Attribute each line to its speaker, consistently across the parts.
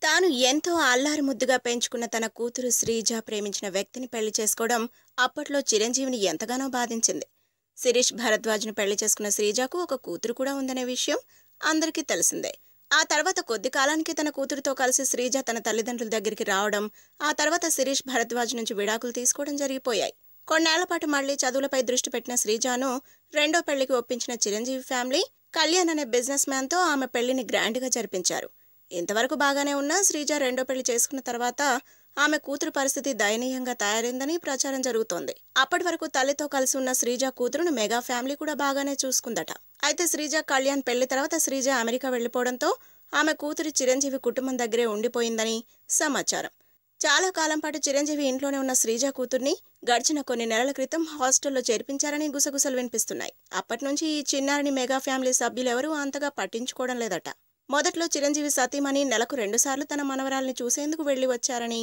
Speaker 1: తాను ఎంతో అల్లారు ముద్దుగా పెంచుకున్న తన కూతురు శ్రీజ ప్రేమించిన వ్యక్తిని పెళ్లి చేసుకోవడం అప్పట్లో చిరంజీవిని ఎంతగానో బాధించింది. శిరీష్ భరద్వాజ్ను పెళ్లి చేసుకున్న శ్రీజకు ఒక కూతురు కూడా ఉందనే విషయం అందరికీ తెలిసిందే. ఆ తర్వాత కొద్ది కాలానికి తన కూతురుతో కలిసి శ్రీజ తన తల్లిదండ్రుల దగ్గరికి రావడం, ఆ తర్వాత శిరీష్ భరద్వాజ్ నుంచి విడాకులు తీసుకోవడం జరిగిపోయాయి. కొన్నేళ్ల పాటు మళ్లీ చదువులపై దృష్టి పెట్టిన శ్రీజను రెండో పెళ్లికి ఒప్పించిన చిరంజీవి ఫ్యామిలీ కళ్యాణ్ అనే బిజినెస్ మ్యాన్ తో ఆమె పెళ్లిని గ్రాండ్ గా జరిపించారు. ఇంతవరకు బాగానే ఉన్న శ్రీజ రెండో పెళ్లి చేసుకున్న తర్వాత ఆమె కూతురు పరిస్థితి దయనీయంగా తయారైందని ప్రచారం జరుగుతోంది. అప్పటి వరకు తల్లితో కలిసి ఉన్న శ్రీజ కూతురును మెగా ఫ్యామిలీ కూడా బాగానే చూసుకుందట. అయితే శ్రీజ కళ్యాణ్ పెళ్లి తర్వాత శ్రీజ అమెరికా వెళ్లిపోవడంతో ఆమె కూతురి చిరంజీవి కుటుంబం దగ్గరే ఉండిపోయిందని సమాచారం. చాలా కాలం పాటు చిరంజీవి ఇంట్లోనే ఉన్న శ్రీజ కూతుర్ని గడిచిన కొన్ని నెలల క్రితం హాస్టల్లో చేర్పించారని గుసగుసలు వినిపిస్తున్నాయి. అప్పటి నుంచి ఈ చిన్నారిని మెగా ఫ్యామిలీ సభ్యులెవరూ అంతగా పట్టించుకోవడం లేదట. మొదట్లో చిరంజీవి సతీమణి నెలకు 2 సార్లు తన మనవరాల్ని చూసేందుకు వెళ్లి వచ్చారని,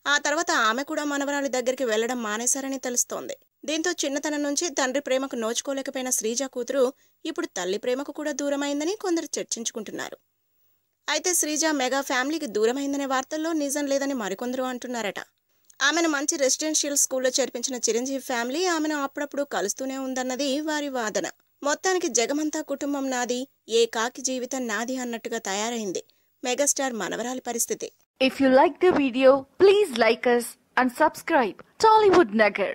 Speaker 1: ఆ తర్వాత ఆమె కూడా మనవరాలి దగ్గరికి వెళ్లడం మానేశారని తెలుస్తోంది. దీంతో చిన్నతనం నుంచి తండ్రి ప్రేమకు నోచుకోలేకపోయిన శ్రీజ కూతురు ఇప్పుడు తల్లి ప్రేమకు కూడా దూరమైందని కొందరు చర్చించుకుంటున్నారు. అయితే శ్రీజ మెగా ఫ్యామిలీకి దూరమైందనే వార్తల్లో నిజం లేదని మరికొందరు అంటున్నారట. ఆమెను మంచి రెసిడెన్షియల్ స్కూల్లో చేర్పించిన చిరంజీవి ఫ్యామిలీ ఆమెను అప్పుడప్పుడు కలుస్తూనే ఉందన్నది వారి వాదన. మొత్తానికి జగమంతా కుటుంబం నాది, ఏ కాకి జీవితం నాది అన్నట్టుగా తయారైంది మెగాస్టార్ మనవరాలి పరిస్థితి.
Speaker 2: If you like the video, please like us and subscribe Tollywood Nagar.